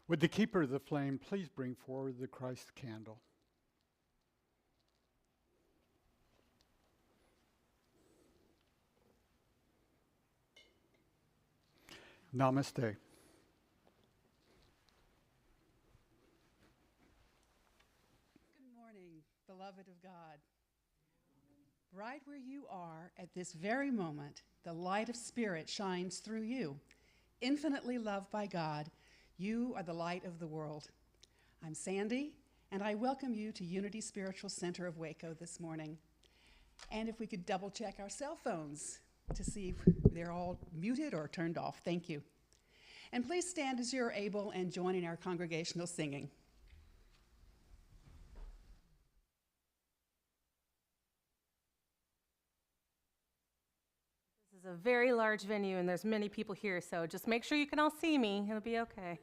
Would the keeper of the flame please bring forward the Christ candle? Namaste. Good morning, beloved of God. Right where you are at this very moment, the light of Spirit shines through you. Infinitely loved by God, you are the light of the world. I'm Sandy, and I welcome you to Unity Spiritual Center of Waco this morning. And if we could double check our cell phones to see if they're all muted or turned off. Thank you. And please stand as you're able and join in our congregational singing. This is a very large venue and there's many people here, so just make sure you can all see me. It'll be okay.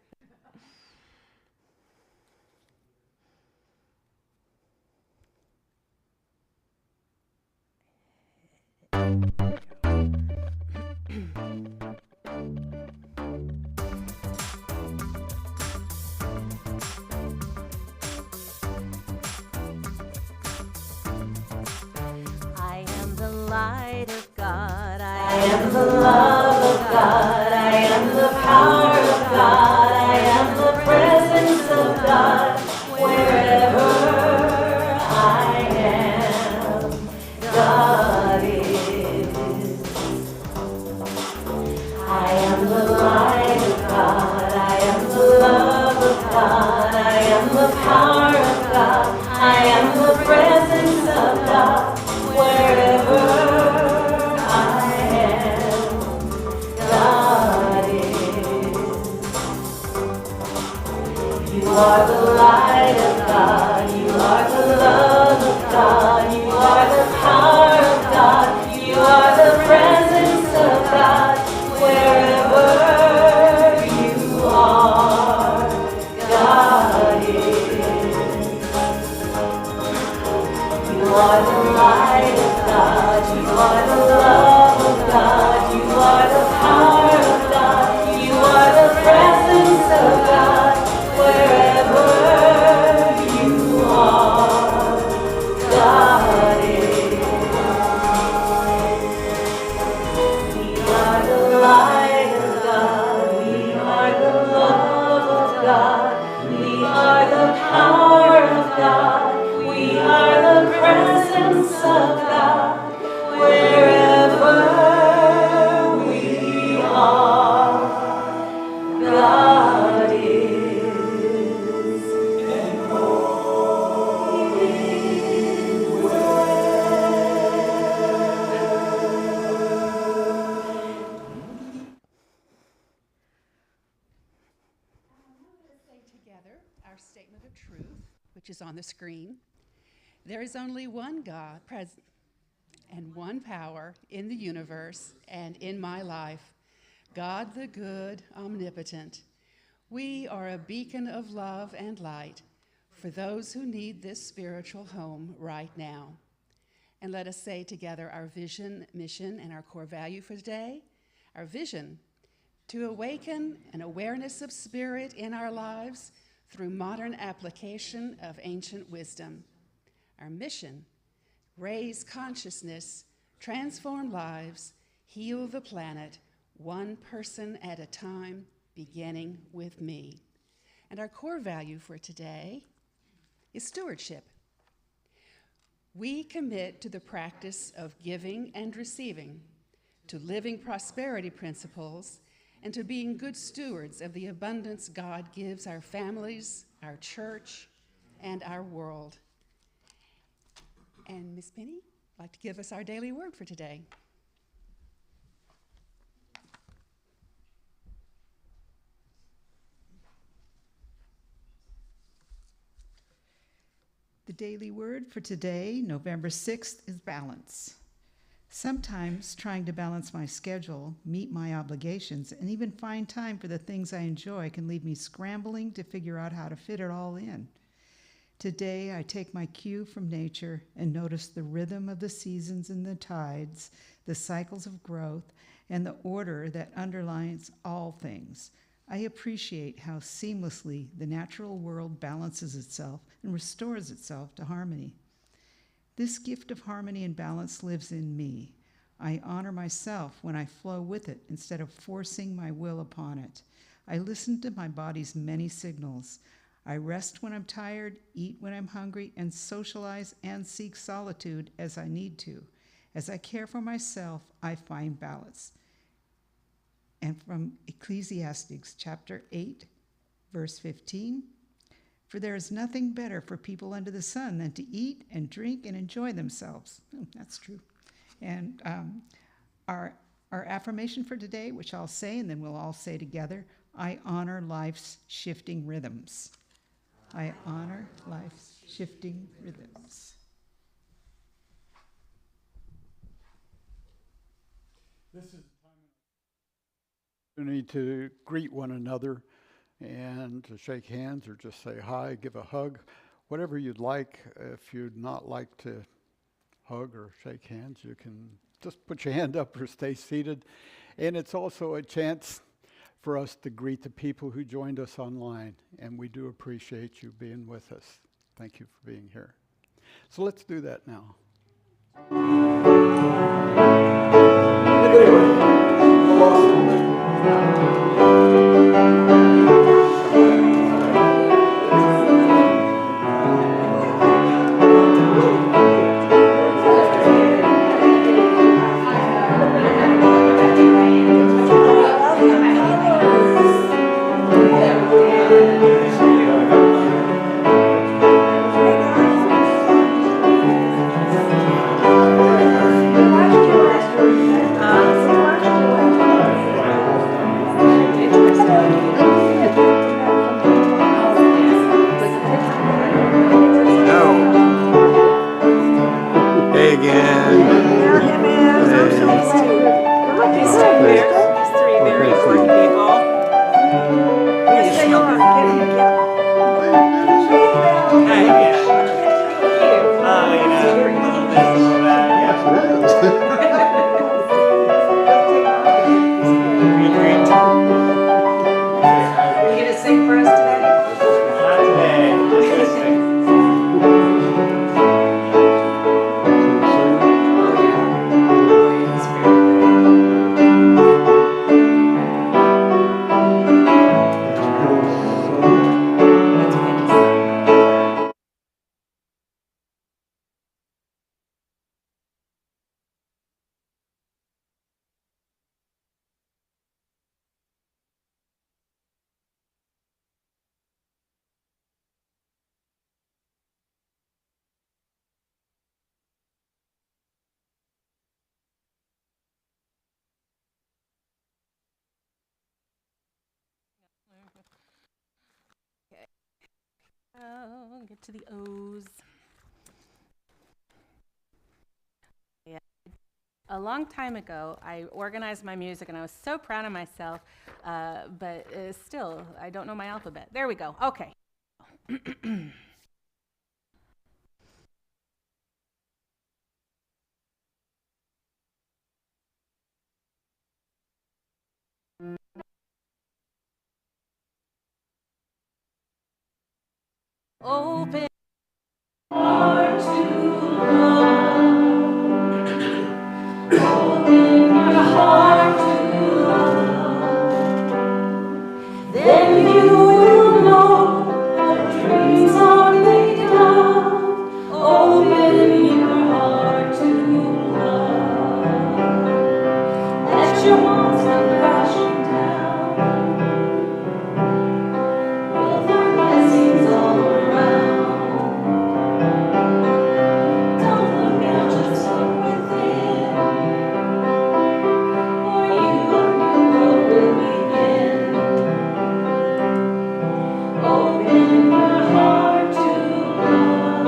I am the light of God. I am the love of God. I am the power of God. I am the presence of God. Wherever I am, God is. I am the light of God. I am the love of God. I am the power of God. I am the presence of God. Wherever I am, God is. You are the light of God. You are the love of God. You are the power of God. You are the presence of God. Wherever you are, God is. You are the light of God. You are the love of God. You are the power of God. You are the presence of God. Wherever you are, God is. We are the light of God. We are the love of God. We are the power of God. We are the presence of God. Wherever we are, God is. Together, our statement of truth, which is on the screen. There is only one God present and one power in the universe and in my life, God the good, omnipotent. We are a beacon of love and light for those who need this spiritual home right now. And let us say together our vision, mission, and our core value for today. Our vision: to awaken an awareness of spirit in our lives through modern application of ancient wisdom. Our mission: raise consciousness, transform lives, heal the planet, one person at a time, beginning with me. And our core value for today is stewardship. We commit to the practice of giving and receiving, to living prosperity principles, and to being good stewards of the abundance God gives our families, our church, and our world. And Miss Penny would like to give us our daily word for today. The daily word for today, November 6th, is balance. Sometimes trying to balance my schedule, meet my obligations, and even find time for the things I enjoy can leave me scrambling to figure out how to fit it all in. Today, I take my cue from nature and notice the rhythm of the seasons and the tides, the cycles of growth, and the order that underlies all things. I appreciate how seamlessly the natural world balances itself and restores itself to harmony. This gift of harmony and balance lives in me. I honor myself when I flow with it instead of forcing my will upon it. I listen to my body's many signals. I rest when I'm tired, eat when I'm hungry, and socialize and seek solitude as I need to. As I care for myself, I find balance. And from Ecclesiastes chapter 8, verse 15, for there is nothing better for people under the sun than to eat and drink and enjoy themselves. That's true. And our affirmation for today, which I'll say and then we'll all say together, I honor life's shifting rhythms. I honor life's shifting rhythms. This is a time opportunity to greet one another and to shake hands or just say hi, give a hug, whatever you'd like. If you'd not like to hug or shake hands, you can just put your hand up or stay seated. And it's also a chance for us to greet the people who joined us online, and we do appreciate you being with us. Thank you for being here. So let's do that now. Okay. Get to the O's. Yeah. A long time ago, I organized my music, and I was so proud of myself, but still, I don't know my alphabet. There we go. Okay. Open heart to love. Open your heart to love. Then you will know what dreams are made of. Open your heart to love. Let your walls come crashing down. We'll find blessings all around. Don't look out, just look within. For you a new world will begin. Open your heart to love.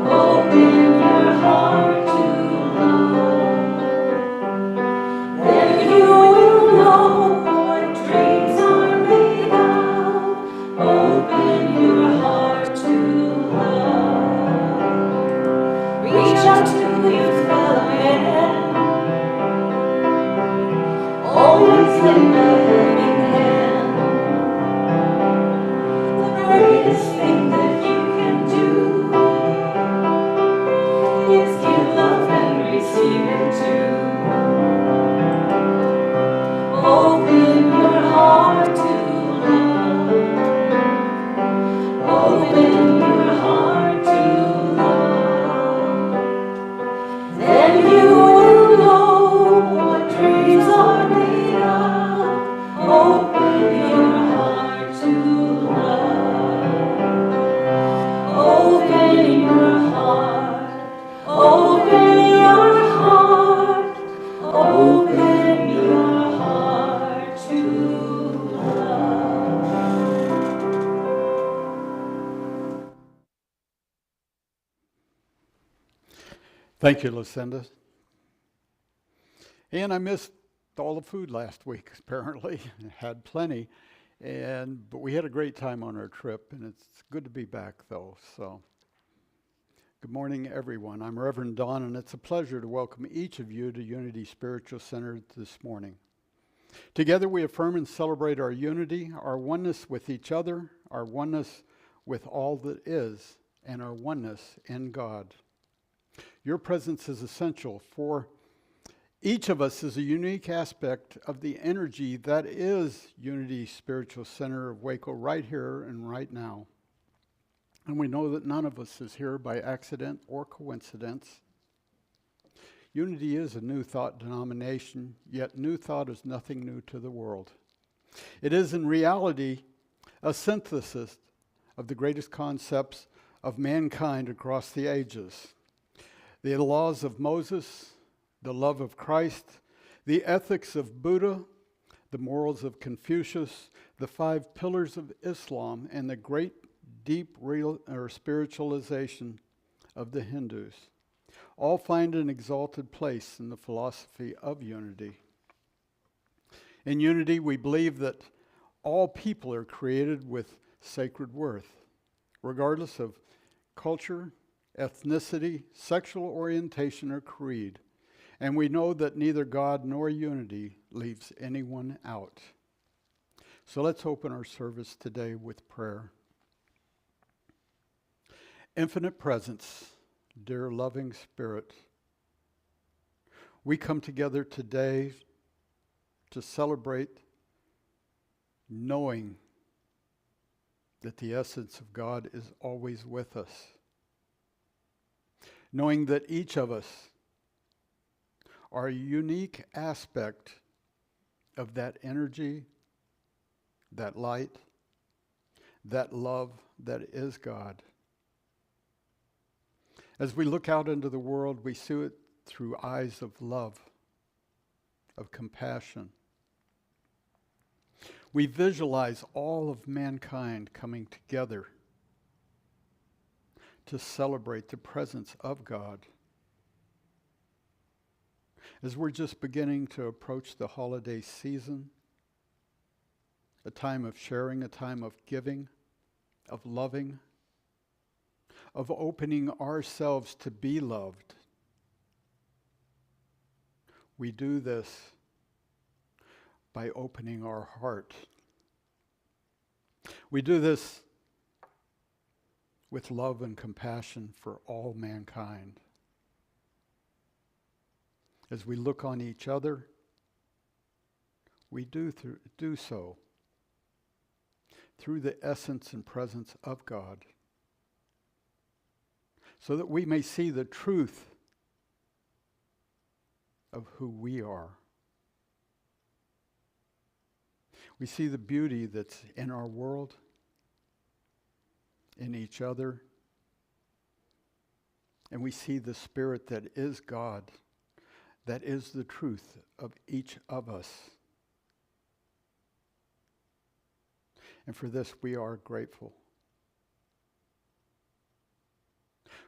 Open your heart to love. Then you will know what dreams are made of. Open your heart to love. Reach out to your fellow man. Always in the helping hand. The greatest thing that you can do is give love and receive it too. Open your heart to love. Open your heart to love. Then you will know what dreams are made of. Open your heart to love. Open your heart. Open your heart. Open your heart to love. Thank you, Lucinda. And I missed all the food last week, apparently. Had plenty. But we had a great time on our trip, and it's good to be back, though. So, good morning, everyone. I'm Reverend Don, and it's a pleasure to welcome each of you to Unity Spiritual Center this morning. Together, we affirm and celebrate our unity, our oneness with each other, our oneness with all that is, and our oneness in God. Your presence is essential, for each of us is a unique aspect of the energy that is Unity Spiritual Center of Waco right here and right now. And we know that none of us is here by accident or coincidence. Unity is a New Thought denomination, yet New Thought is nothing new to the world. It is in reality a synthesis of the greatest concepts of mankind across the ages. The laws of Moses, the love of Christ, the ethics of Buddha, the morals of Confucius, the 5 pillars of Islam, and the great deep spiritualization of the Hindus, all find an exalted place in the philosophy of unity. In unity, we believe that all people are created with sacred worth, regardless of culture, ethnicity, sexual orientation, or creed. And we know that neither God nor unity leaves anyone out. So let's open our service today with prayer. Infinite presence, dear loving Spirit, we come together today to celebrate knowing that the essence of God is always with us. Knowing that each of us are a unique aspect of that energy, that light, that love that is God. As we look out into the world, we see it through eyes of love, of compassion. We visualize all of mankind coming together to celebrate the presence of God. As we're just beginning to approach the holiday season, a time of sharing, a time of giving, of loving, of opening ourselves to be loved, we do this by opening our heart. We do this with love and compassion for all mankind. As we look on each other, we do so through the essence and presence of God, so that we may see the truth of who we are. We see the beauty that's in our world, in each other, and we see the Spirit that is God, that is the truth of each of us. And for this we are grateful.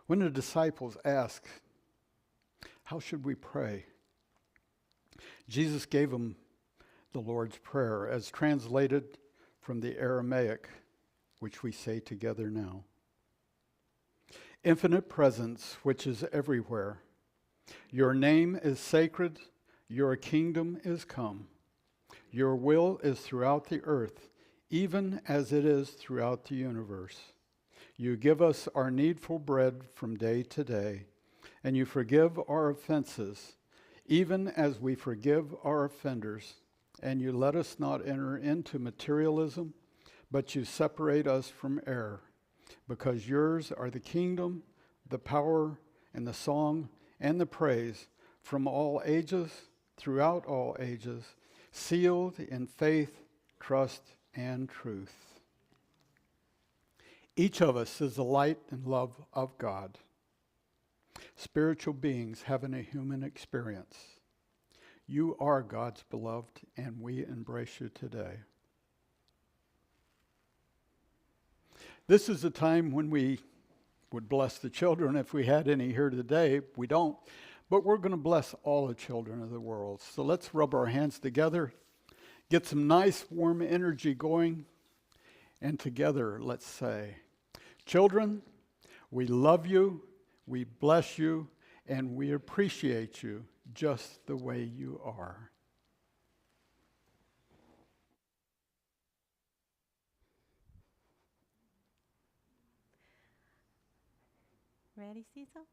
When the disciples asked, how should we pray? Jesus gave them the Lord's Prayer as translated from the Aramaic, which we say together now. Infinite presence, which is everywhere. Your name is sacred. Your kingdom is come. Your will is throughout the earth, even as it is throughout the universe. You give us our needful bread from day to day, and you forgive our offenses, even as we forgive our offenders. And you let us not enter into materialism, but you separate us from error, because yours are the kingdom, the power, and the song, and the praise from all ages, throughout all ages, sealed in faith, trust, and truth. Each of us is the light and love of God. Spiritual beings having a human experience. You are God's beloved, and we embrace you today. This is a time when we would bless the children if we had any here today. We don't, but we're going to bless all the children of the world. So let's rub our hands together, get some nice warm energy going, and together let's say, children, we love you, we bless you, and we appreciate you just the way you are. Ready, Cecil?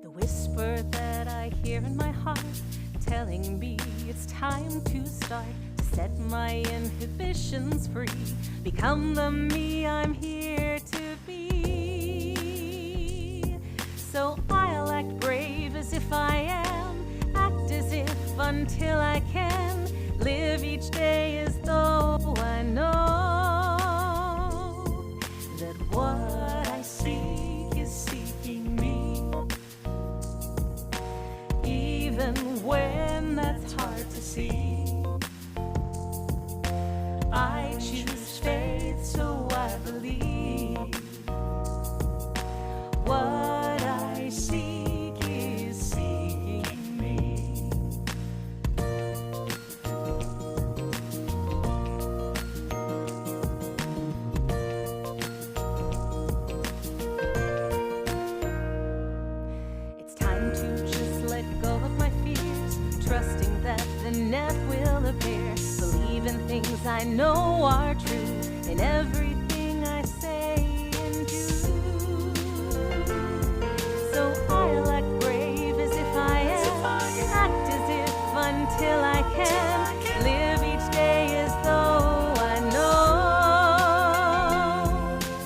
The whisper that I hear in my heart telling me it's time to start to set my inhibitions free, become the me I'm here to be. So I'll act brave as if I am, act as if until I can, live each day as though I know that what I seek is seeking me, even when that's hard to see. I choose faith, so I believe what I seek is seeking me. It's time to just let go of my fears, trusting that the net will appear, believe in things I know are true, in everything I say and do. So I'll act brave as if I am, act as if until I can, live each day as though I know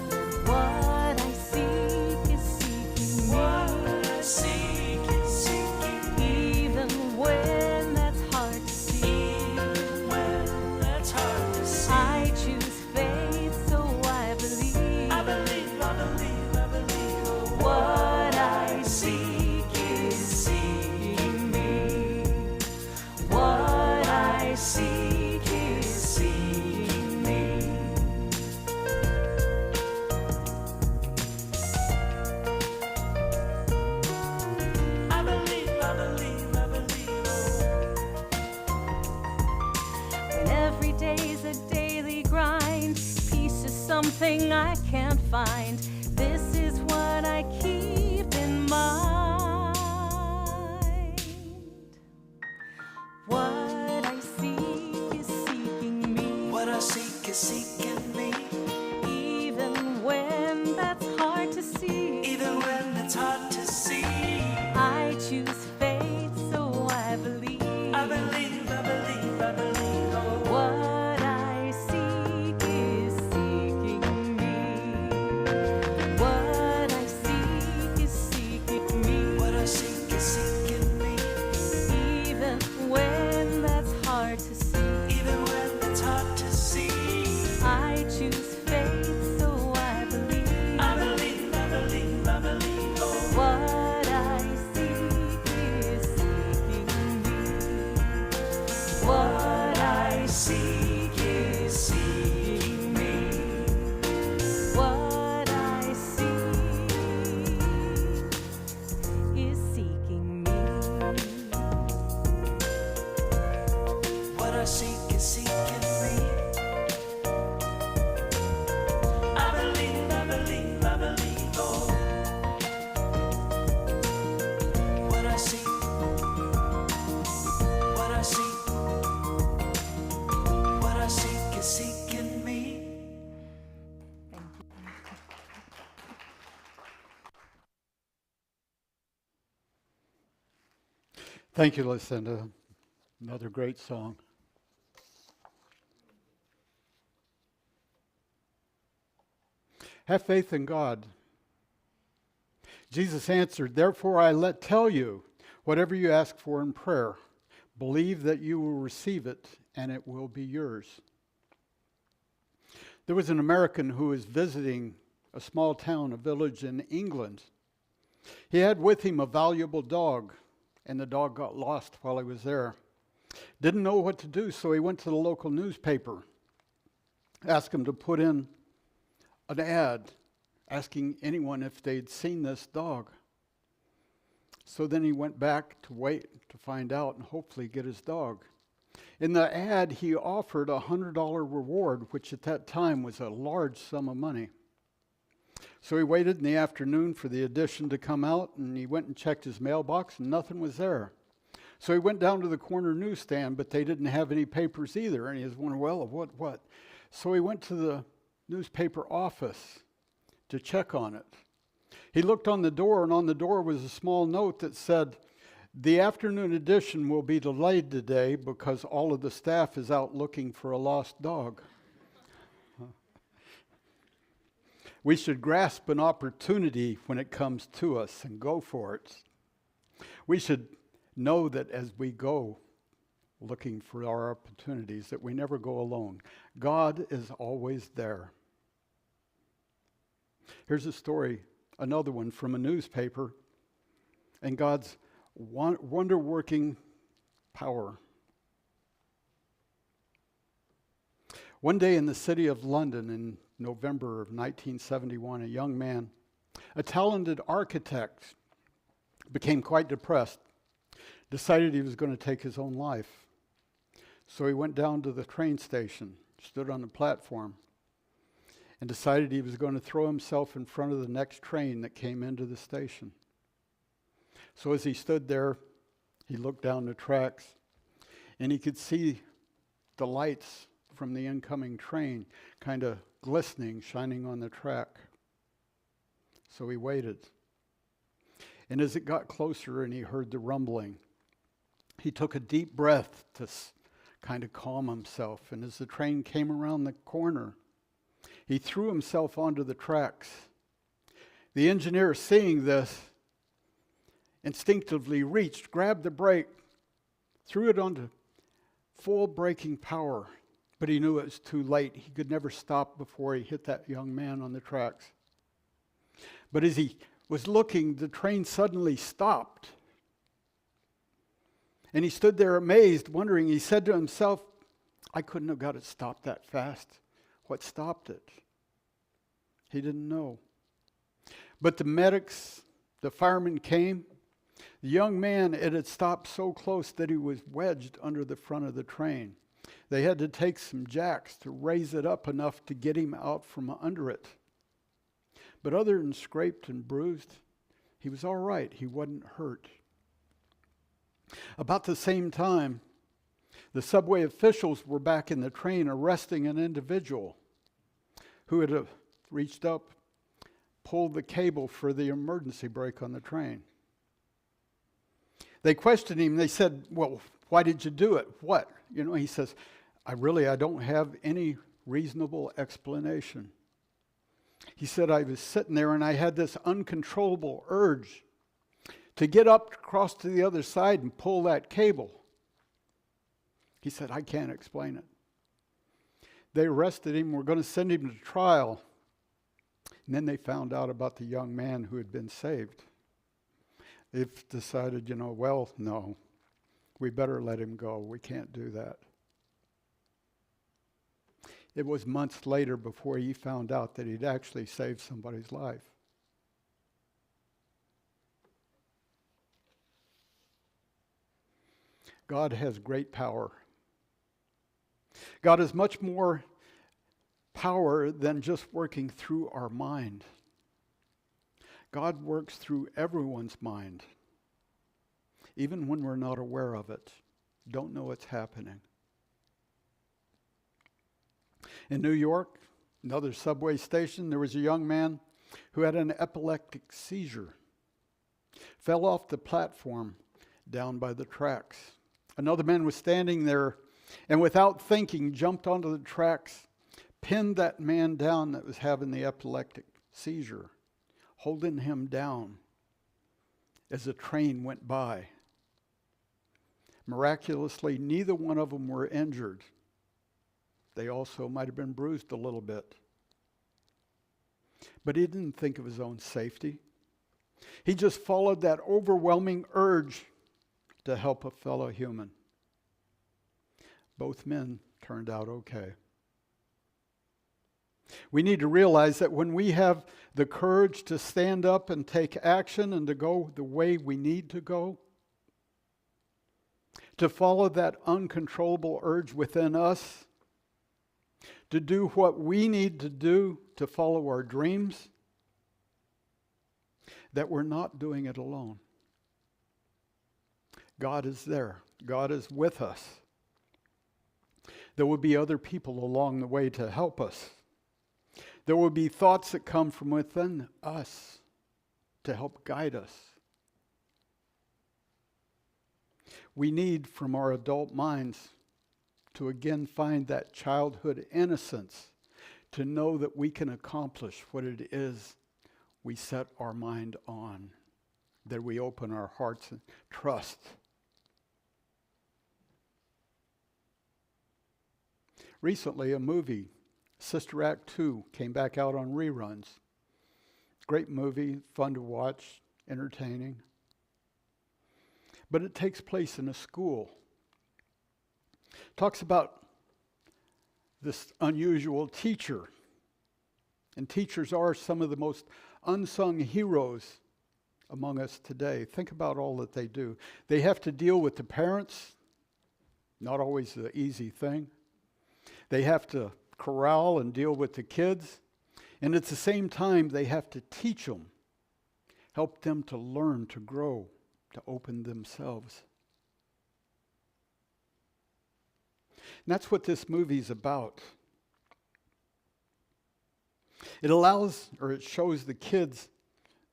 that what I seek is seeking me, even when that's hard to see. I choose faith, so I believe. What I seek is seeking me. What I seek is seeking me. When every day's a daily grind, peace is something I can't find. This is what I keep in mind. What I seek is seeking me. What I seek is seeking me, Even when that's hard to see, even when it's hard to see. I choose faith, so I believe. I believe. Oh, What I seek is seeking me. What I seek is seeking me. what I seek is seeking me, Even when that's hard to see, even when it's hard to see. I choose faith, so I believe. I believe. Oh, What I seek is seeking me. What I seek is seeking me. What I seek is seeking me. What I seek is seeking Thank you, Lucinda. Another great song. Have faith in God. Jesus answered, "Therefore I tell you, whatever you ask for in prayer, believe that you will receive it, and it will be yours." There was an American who was visiting a small town, a village in England. He had with him a valuable dog, and the dog got lost while he was there. Didn't know what to do, so he went to the local newspaper, asked him to put in an ad asking anyone if they'd seen this dog. So then he went back to wait to find out and hopefully get his dog. In the ad, he offered a $100 reward, which at that time was a large sum of money. So he waited in the afternoon for the edition to come out, and he went and checked his mailbox, and nothing was there. So he went down to the corner newsstand, but they didn't have any papers either, and he was wondering, well, what? So he went to the newspaper office to check on it. He looked on the door, and on the door was a small note that said, "The afternoon edition will be delayed today because all of the staff is out looking for a lost dog." We should grasp an opportunity when it comes to us and go for it. We should know that as we go looking for our opportunities, that we never go alone. God is always there. Here's a story, another one from a newspaper, and God's wonder-working power. One day in the city of London in November of 1971, a young man, a talented architect, became quite depressed, decided he was going to take his own life. So he went down to the train station, stood on the platform, and decided he was going to throw himself in front of the next train that came into the station. So as he stood there, he looked down the tracks, and he could see the lights from the incoming train kind of glistening, shining on the track. So he waited. And as it got closer and he heard the rumbling, he took a deep breath to kind of calm himself. And as the train came around the corner, he threw himself onto the tracks. The engineer, seeing this, instinctively reached, grabbed the brake, threw it onto full braking power. But he knew it was too late. He could never stop before he hit that young man on the tracks. But as he was looking, the train suddenly stopped. And he stood there amazed, wondering. He said to himself, "I couldn't have got it stopped that fast. What stopped it?" He didn't know. But the medics, the firemen came. The young man, it had stopped so close that he was wedged under the front of the train. They had to take some jacks to raise it up enough to get him out from under it. But other than scraped and bruised, he was all right. He wasn't hurt. About the same time, the subway officials were back in the train arresting an individual who had reached up, pulled the cable for the emergency brake on the train. They questioned him. They said, "Well, why did you do it? What?" He says, I don't have any reasonable explanation. He said, "I was sitting there and I had this uncontrollable urge to get up across to the other side and pull that cable." He said, "I can't explain it." They arrested him, were going to send him to trial. And then they found out about the young man who had been saved. They've decided, no, we better let him go. We can't do that. It was months later before he found out that he'd actually saved somebody's life. God has great power. God has much more power than just working through our mind. God works through everyone's mind, even when we're not aware of it, don't know what's happening. In New York, another subway station, there was a young man who had an epileptic seizure, fell off the platform, down by the tracks. Another man was standing there and without thinking jumped onto the tracks, pinned that man down that was having the epileptic seizure, holding him down as the train went by. Miraculously, neither one of them were injured. They also might have been bruised a little bit. But he didn't think of his own safety. He just followed that overwhelming urge to help a fellow human. Both men turned out okay. We need to realize that when we have the courage to stand up and take action and to go the way we need to go, to follow that uncontrollable urge within us, to do what we need to do to follow our dreams, that we're not doing it alone. God is there. God is with us. There will be other people along the way to help us. There will be thoughts that come from within us to help guide us. We need from our adult minds to again find that childhood innocence, to know that we can accomplish what it is we set our mind on, that we open our hearts and trust. Recently, a movie, Sister Act 2, came back out on reruns. Great movie, fun to watch, entertaining. But it takes place in a school. Talks about this unusual teacher. And teachers are some of the most unsung heroes among us today. Think about all that they do. They have to deal with the parents, not always the easy thing. They have to corral and deal with the kids. And at the same time, they have to teach them, help them to learn, to grow, to open themselves. And that's what this movie's about. It allows, or it shows the kids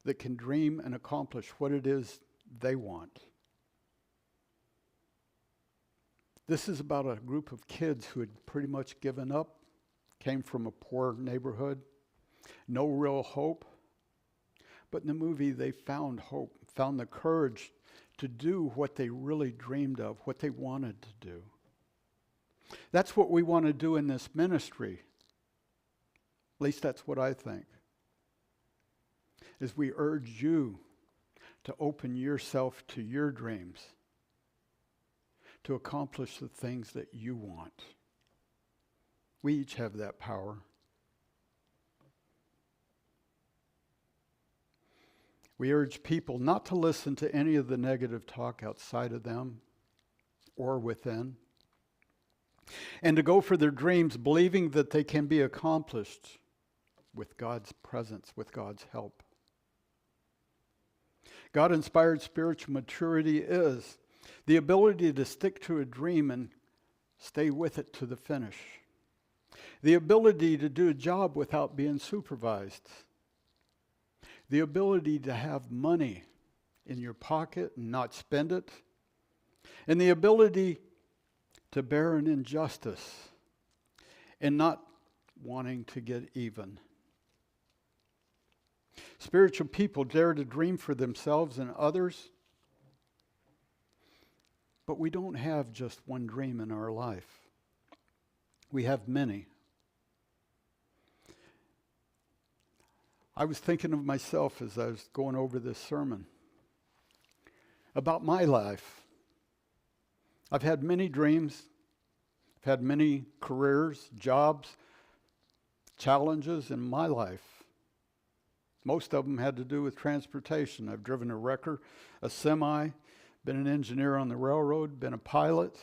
that can dream and accomplish what it is they want. This is about a group of kids who had pretty much given up, came from a poor neighborhood, no real hope. But in the movie, they found hope, found the courage to do what they really dreamed of, what they wanted to do. That's what we want to do in this ministry. At least that's what I think. Is we urge you to open yourself to your dreams, to accomplish the things that you want. We each have that power. We urge people not to listen to any of the negative talk outside of them or within, and to go for their dreams believing that they can be accomplished with God's presence, with God's help. God-inspired spiritual maturity is the ability to stick to a dream and stay with it to the finish. The ability to do a job without being supervised. The ability to have money in your pocket and not spend it. And the ability to bear an injustice and not wanting to get even. Spiritual people dare to dream for themselves and others, but we don't have just one dream in our life. We have many. I was thinking of myself as I was going over this sermon about my life. I've had many dreams. I've had many careers, jobs, challenges in my life. Most of them had to do with transportation. I've driven a wrecker, a semi, been an engineer on the railroad, been a pilot.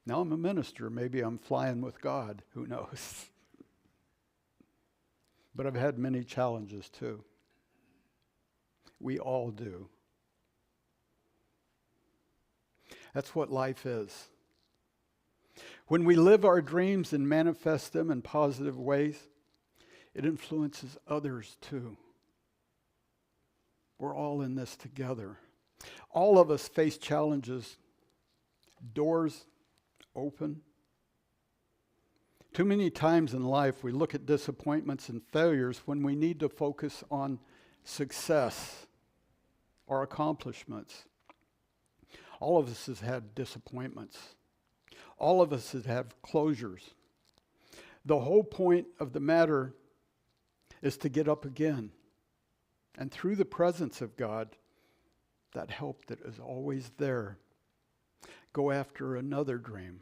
Now I'm a minister. Maybe I'm flying with God. Who knows? But I've had many challenges too. We all do. That's what life is. When we live our dreams and manifest them in positive ways, it influences others too. We're all in this together. All of us face challenges. Doors open. Too many times in life we look at disappointments and failures when we need to focus on success or accomplishments. All of us has had disappointments. All of us have closures. The whole point of the matter is to get up again. And through the presence of God, that help that is always there, go after another dream.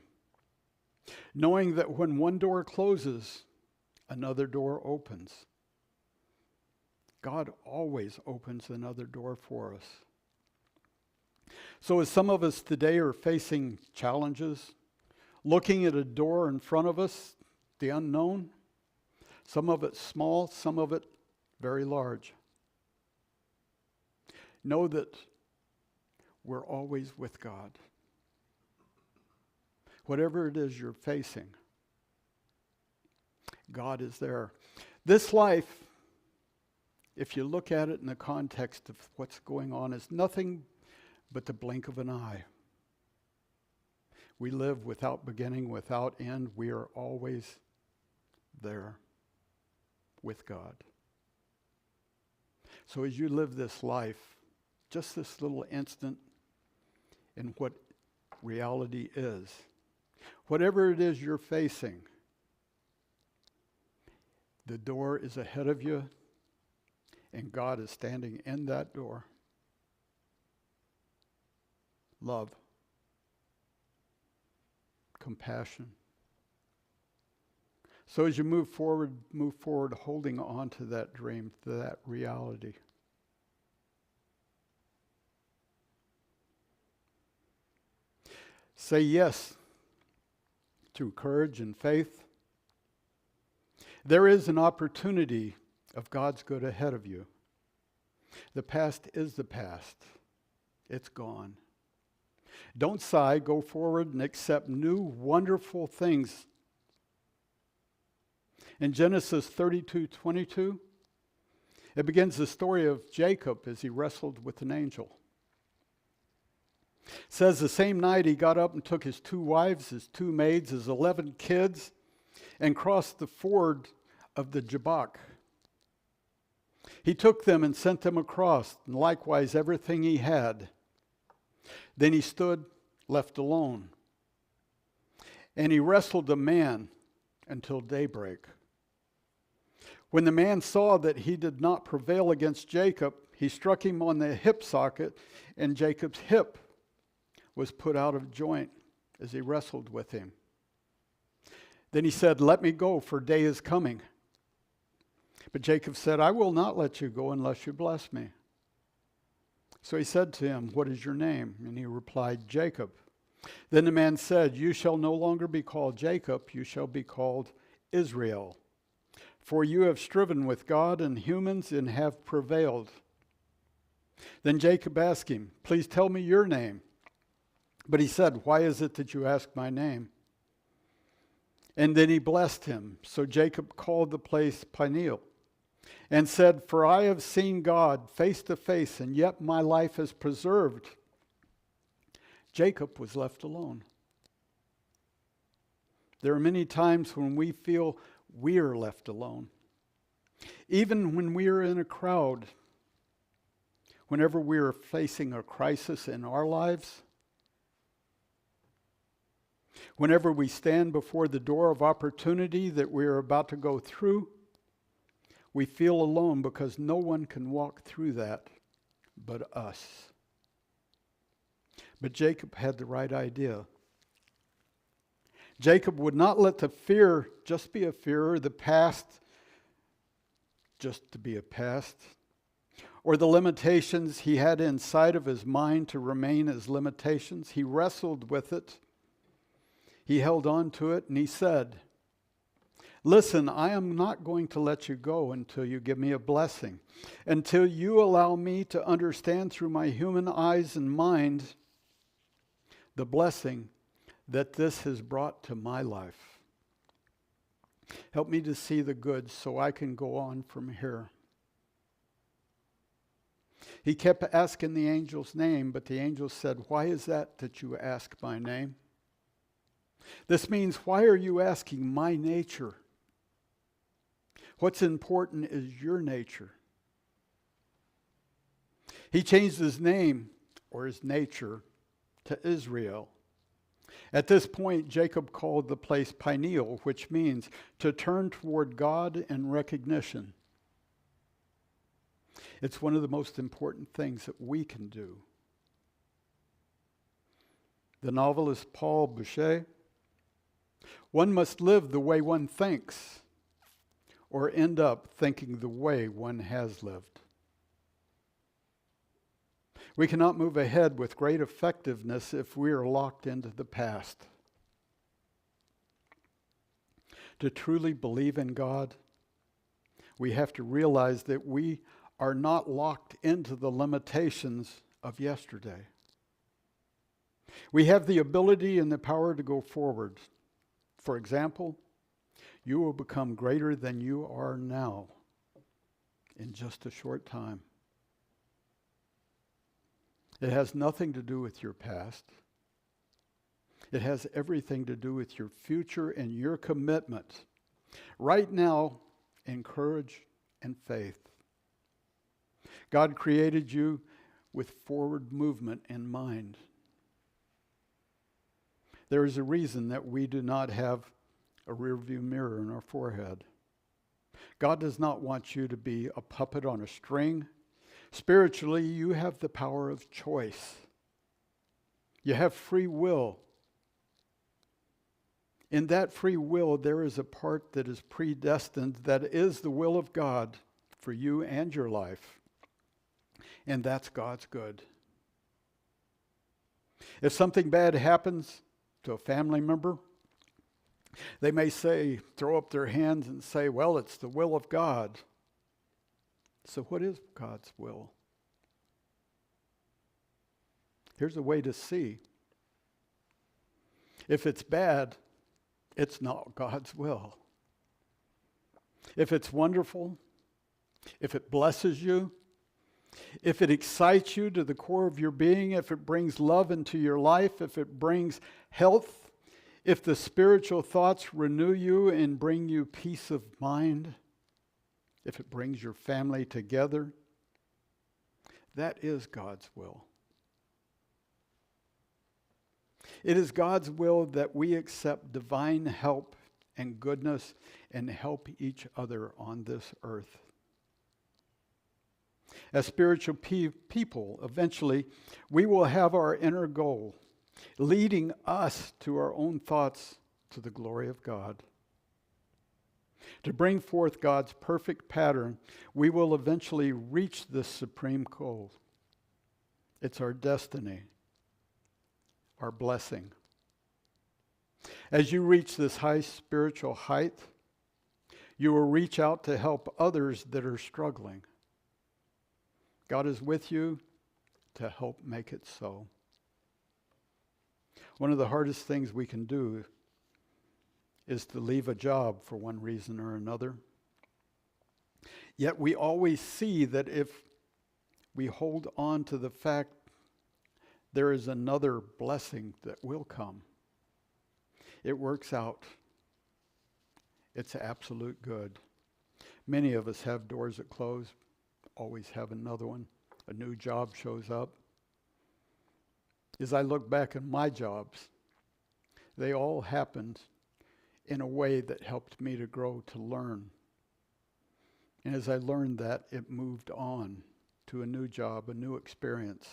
Knowing that when one door closes, another door opens. God always opens another door for us. So as some of us today are facing challenges, looking at a door in front of us, the unknown, some of it small, some of it very large, know that we're always with God. Whatever it is you're facing, God is there. This life, if you look at it in the context of what's going on, is nothing but the blink of an eye. We live without beginning, without end. We are always there with God. So as you live this life, just this little instant in what reality is, whatever it is you're facing, the door is ahead of you, and God is standing in that door. Love, compassion. So as you move forward holding on to that dream, to that reality. Say yes through courage and faith. There is an opportunity of God's good ahead of you. The past is the past. It's gone. Don't sigh, go forward and accept new, wonderful things. In Genesis 32:22, it begins the story of Jacob as he wrestled with an angel. It says the same night he got up and took his 2 wives, his 2 maids, his 11 kids, and crossed the ford of the Jabbok. He took them and sent them across, and likewise everything he had. Then he stood, left alone, and he wrestled the man until daybreak. When the man saw that he did not prevail against Jacob, he struck him on the hip socket, and Jacob's hip was put out of joint as he wrestled with him. Then he said, "Let me go, for day is coming." But Jacob said, "I will not let you go unless you bless me." So he said to him, "What is your name?" And he replied, "Jacob." Then the man said, "You shall no longer be called Jacob, you shall be called Israel. For you have striven with God and humans and have prevailed." Then Jacob asked him, "Please tell me your name." But he said, "Why is it that you ask my name?" And then he blessed him. So Jacob called the place Peniel and said, "For I have seen God face to face, and yet my life is preserved." Jacob was left alone. There are many times when we feel we're left alone. Even when we are in a crowd, whenever we are facing a crisis in our lives, whenever we stand before the door of opportunity that we are about to go through, we feel alone because no one can walk through that but us. But Jacob had the right idea. Jacob would not let the fear just be a fear, or the past just to be a past, or the limitations he had inside of his mind to remain as limitations. He wrestled with it. He held on to it, and he said, "Listen, I am not going to let you go until you give me a blessing, until you allow me to understand through my human eyes and mind the blessing that this has brought to my life. Help me to see the good so I can go on from here." He kept asking the angel's name, but the angel said, "Why is that you ask my name?" This means, why are you asking my nature? What's important is your nature. He changed his name, or his nature, to Israel. At this point, Jacob called the place Peniel, which means to turn toward God in recognition. It's one of the most important things that we can do. The novelist Paul Boucher, one must live the way one thinks, or end up thinking the way one has lived. We cannot move ahead with great effectiveness if we are locked into the past. To truly believe in God, we have to realize that we are not locked into the limitations of yesterday. We have the ability and the power to go forward. For example, you will become greater than you are now in just a short time. It has nothing to do with your past. It has everything to do with your future and your commitment right now in courage and faith. God created you with forward movement in mind. There is a reason that we do not have a rearview mirror in our forehead. God does not want you to be a puppet on a string. Spiritually, you have the power of choice. You have free will. In that free will, there is a part that is predestined, that is the will of God for you and your life. And that's God's good. If something bad happens to a family member, they may throw up their hands and say, well, it's the will of God. So what is God's will? Here's a way to see. If it's bad, it's not God's will. If it's wonderful, if it blesses you, if it excites you to the core of your being, if it brings love into your life, if it brings health, if the spiritual thoughts renew you and bring you peace of mind, if it brings your family together, that is God's will. It is God's will that we accept divine help and goodness and help each other on this earth. As spiritual people, eventually, we will have our inner goal, leading us to our own thoughts to the glory of God. To bring forth God's perfect pattern, we will eventually reach this supreme goal. It's our destiny, our blessing. As you reach this high spiritual height, you will reach out to help others that are struggling. God is with you to help make it so. One of the hardest things we can do is to leave a job for one reason or another. Yet we always see that if we hold on to the fact there is another blessing that will come, it works out. It's absolute good. Many of us have doors that close, always have another one. A new job shows up. As I look back at my jobs, they all happened in a way that helped me to grow, to learn. And as I learned that, it moved on to a new job, a new experience,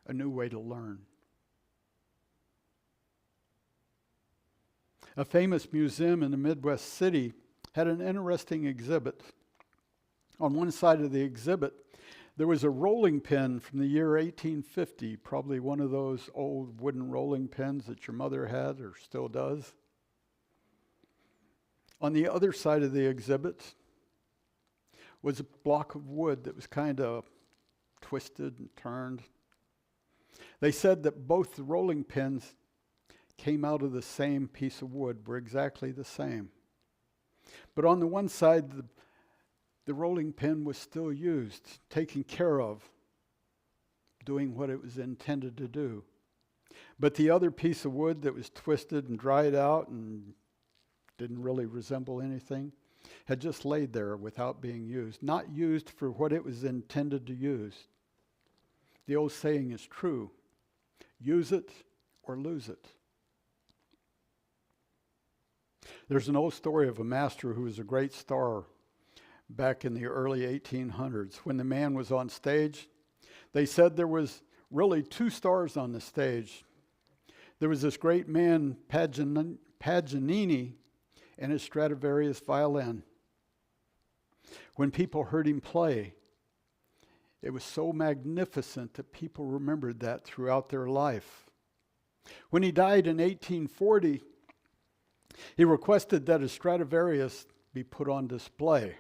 a new way to learn. A famous museum in the Midwest city had an interesting exhibit. On one side of the exhibit, there was a rolling pin from the year 1850, probably one of those old wooden rolling pins that your mother had or still does. On the other side of the exhibit was a block of wood that was kind of twisted and turned. They said that both the rolling pins came out of the same piece of wood, were exactly the same. But on the one side, the The rolling pin was still used, taken care of, doing what it was intended to do. But the other piece of wood that was twisted and dried out and didn't really resemble anything had just laid there without being used, not used for what it was intended to use. The old saying is true: use it or lose it. There's an old story of a master who was a great star back in the early 1800s. When the man was on stage, they said there was really two stars on the stage. There was this great man, Paganini, and his Stradivarius violin. When people heard him play, it was so magnificent that people remembered that throughout their life. When he died in 1840, he requested that his Stradivarius be put on display,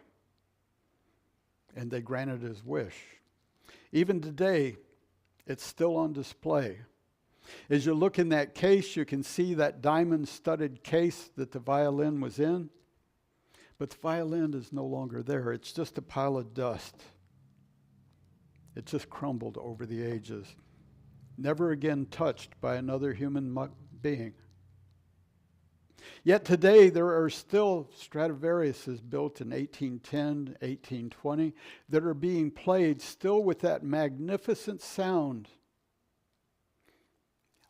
and they granted his wish. Even today, it's still on display. As you look in that case, you can see that diamond-studded case that the violin was in, but the violin is no longer there. It's just a pile of dust. It just crumbled over the ages, never again touched by another human being. Yet today there are still Stradivariuses built in 1810, 1820 that are being played still with that magnificent sound.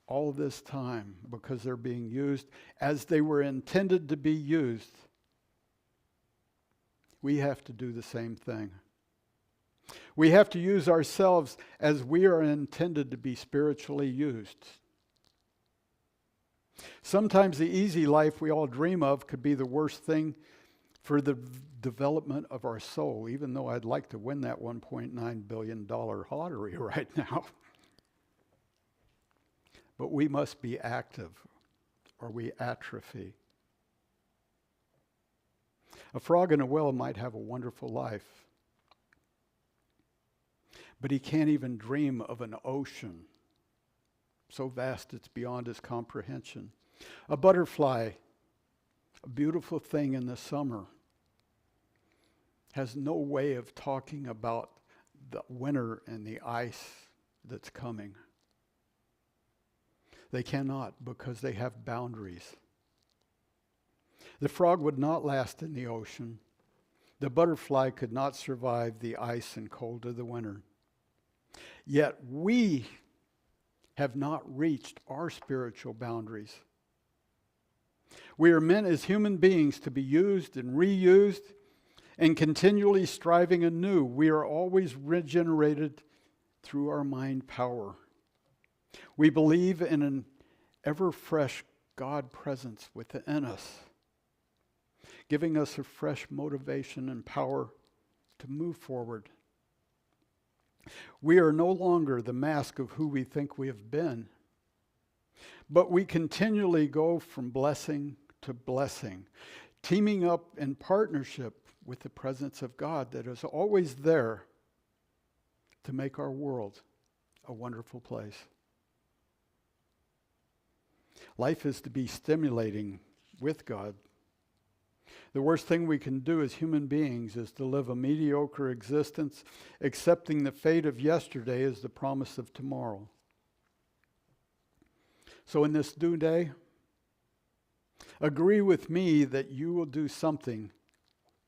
All this time because they're being used as they were intended to be used. We have to do the same thing. We have to use ourselves as we are intended to be spiritually used. Sometimes the easy life we all dream of could be the worst thing for the development of our soul, even though I'd like to win that $1.9 billion lottery right now. But we must be active or we atrophy. A frog in a well might have a wonderful life, but he can't even dream of an ocean so vast it's beyond his comprehension. A butterfly, a beautiful thing in the summer, has no way of talking about the winter and the ice that's coming. They cannot, because they have boundaries. The frog would not last in the ocean. The butterfly could not survive the ice and cold of the winter. Yet we have not reached our spiritual boundaries. We are meant as human beings to be used and reused and continually striving anew. We are always regenerated through our mind power. We believe in an ever-fresh God presence within us, giving us a fresh motivation and power to move forward. We are no longer the mask of who we think we have been, but we continually go from blessing to blessing, teaming up in partnership with the presence of God that is always there to make our world a wonderful place. Life is to be stimulating with God. The worst thing we can do as human beings is to live a mediocre existence, accepting the fate of yesterday as the promise of tomorrow. So in this new day, agree with me that you will do something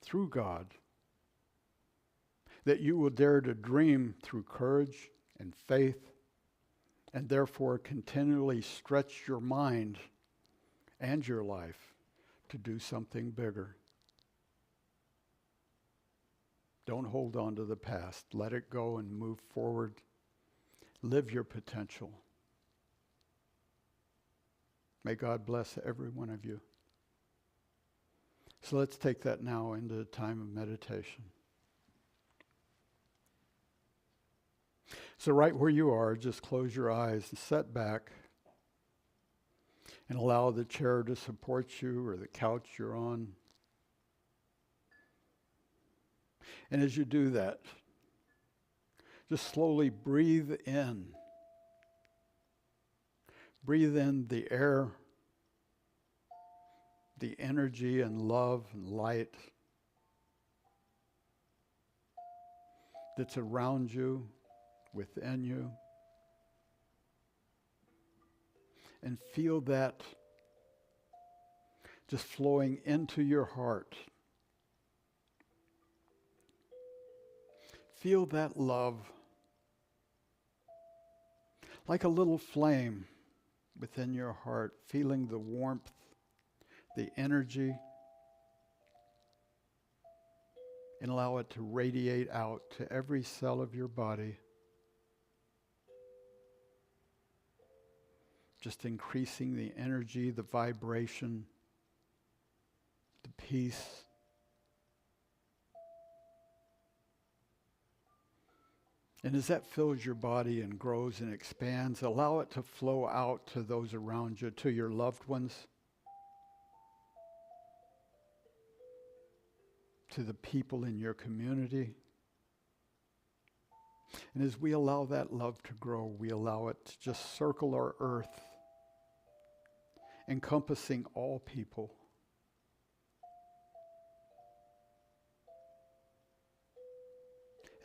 through God, that you will dare to dream through courage and faith, and therefore continually stretch your mind and your life to do something bigger. Don't hold on to the past. Let it go and move forward. Live your potential. May God bless every one of you. So let's take that now into a time of meditation. So right where you are, just close your eyes and sit back and allow the chair to support you or the couch you're on. And as you do that, just slowly breathe in. Breathe in the air, the energy and love and light. that's around you, within you. And feel that just flowing into your heart. Feel that love like a little flame within your heart, feeling the warmth, the energy, and allow it to radiate out to every cell of your body, just increasing the energy, the vibration, the peace. And as that fills your body and grows and expands, allow it to flow out to those around you, to your loved ones, to the people in your community. And as we allow that love to grow, we allow it to just circle our earth, encompassing all people.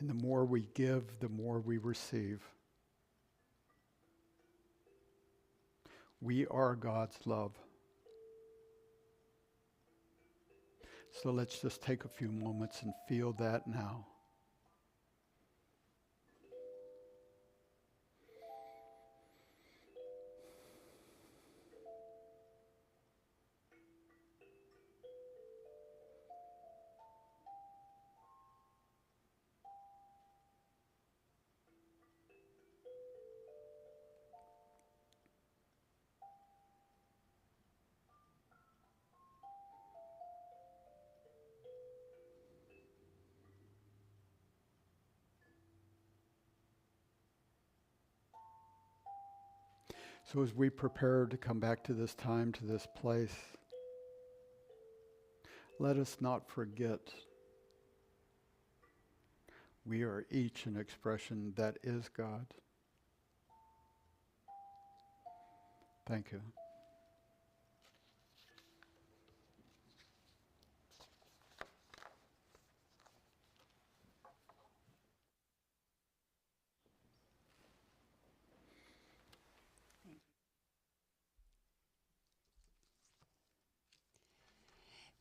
And the more we give, the more we receive. We are God's love. So let's just take a few moments and feel that now. So as we prepare to come back to this time, to this place, let us not forget we are each an expression that is God. Thank you.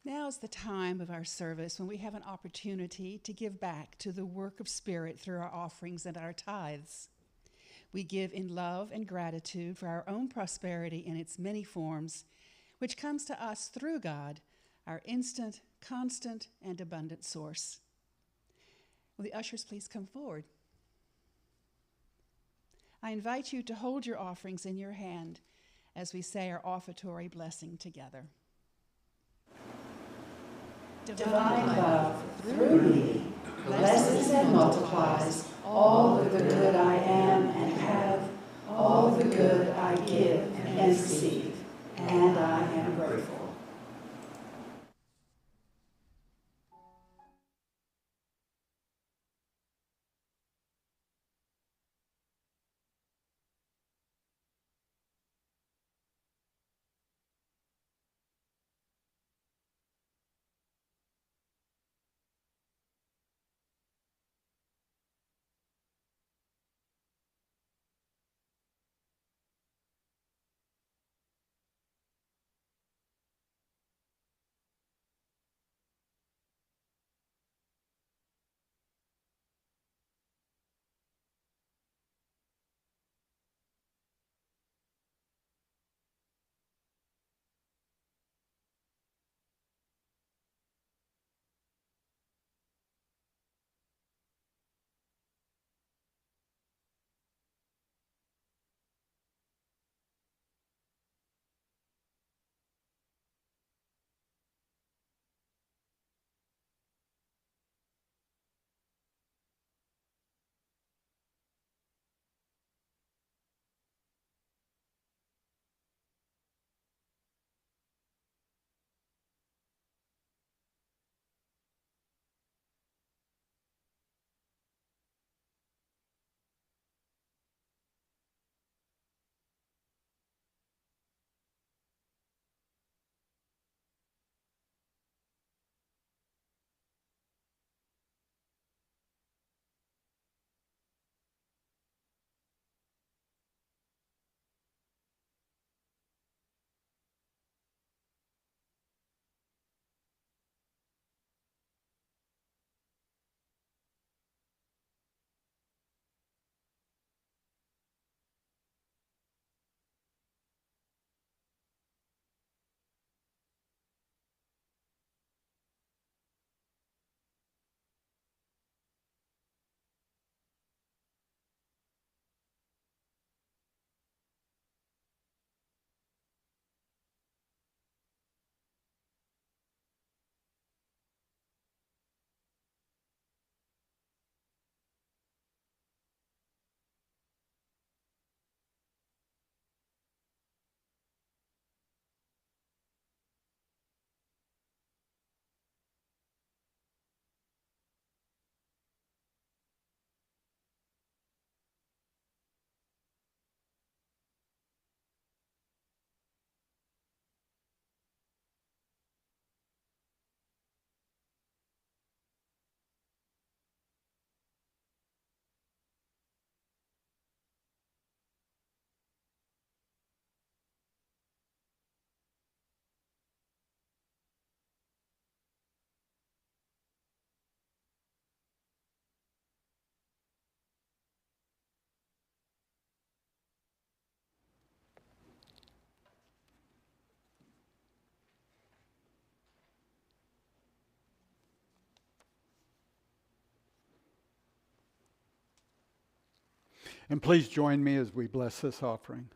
Now is the time of our service when we have an opportunity to give back to the work of Spirit through our offerings and our tithes. We give in love and gratitude for our own prosperity in its many forms, which comes to us through God, our instant, constant, and abundant source. Will the ushers please come forward? I invite you to hold your offerings in your hand as we say our offertory blessing together. Divine love, through me, blesses and multiplies all of the good I am and have, all the good I give and receive, and I am grateful. And please join me as we bless this offering.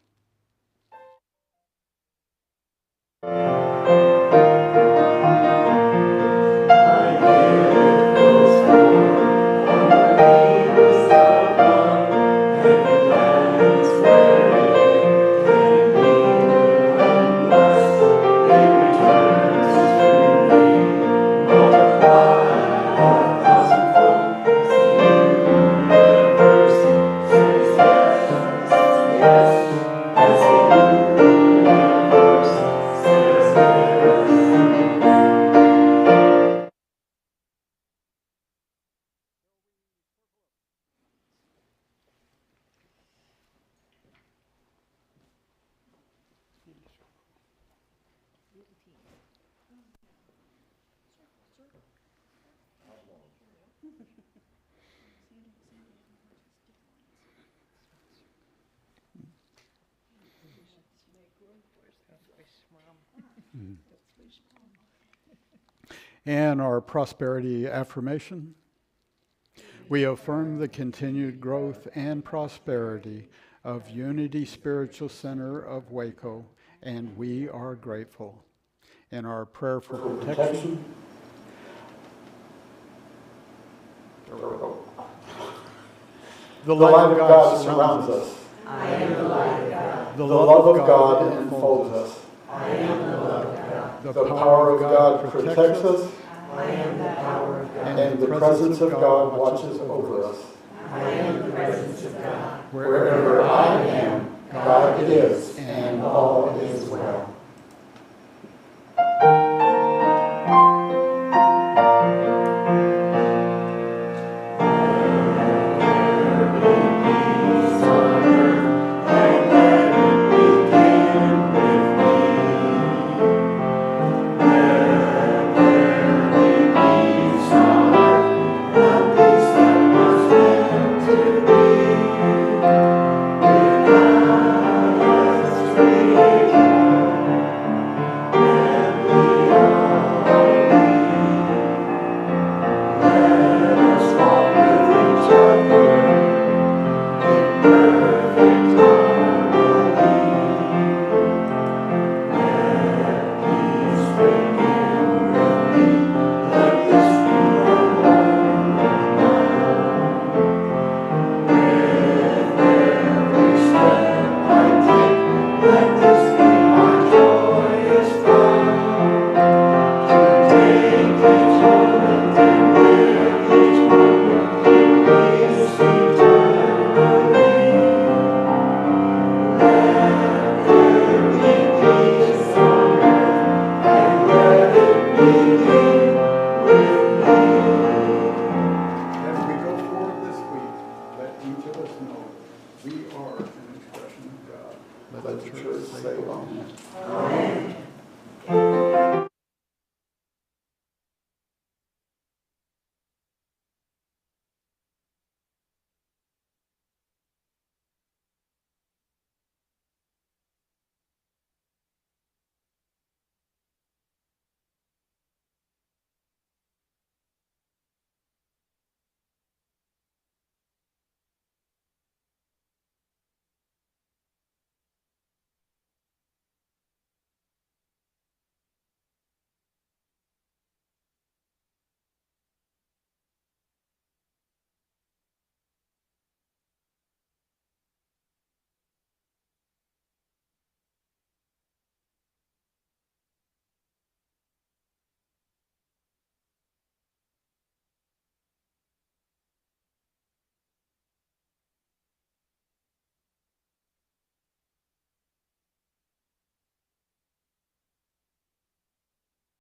And our prosperity affirmation. We affirm the continued growth and prosperity of Unity Spiritual Center of Waco, and we are grateful. In our prayer for protection, the light of God surrounds us. I am the light of God. The love of God enfolds us. I am the love of God. The power of God protects us. I am the power of God. And the presence of God watches over us. I am the presence of God. Wherever I am, God is, and all is well. We are an expression of God. Let the church say amen. Amen.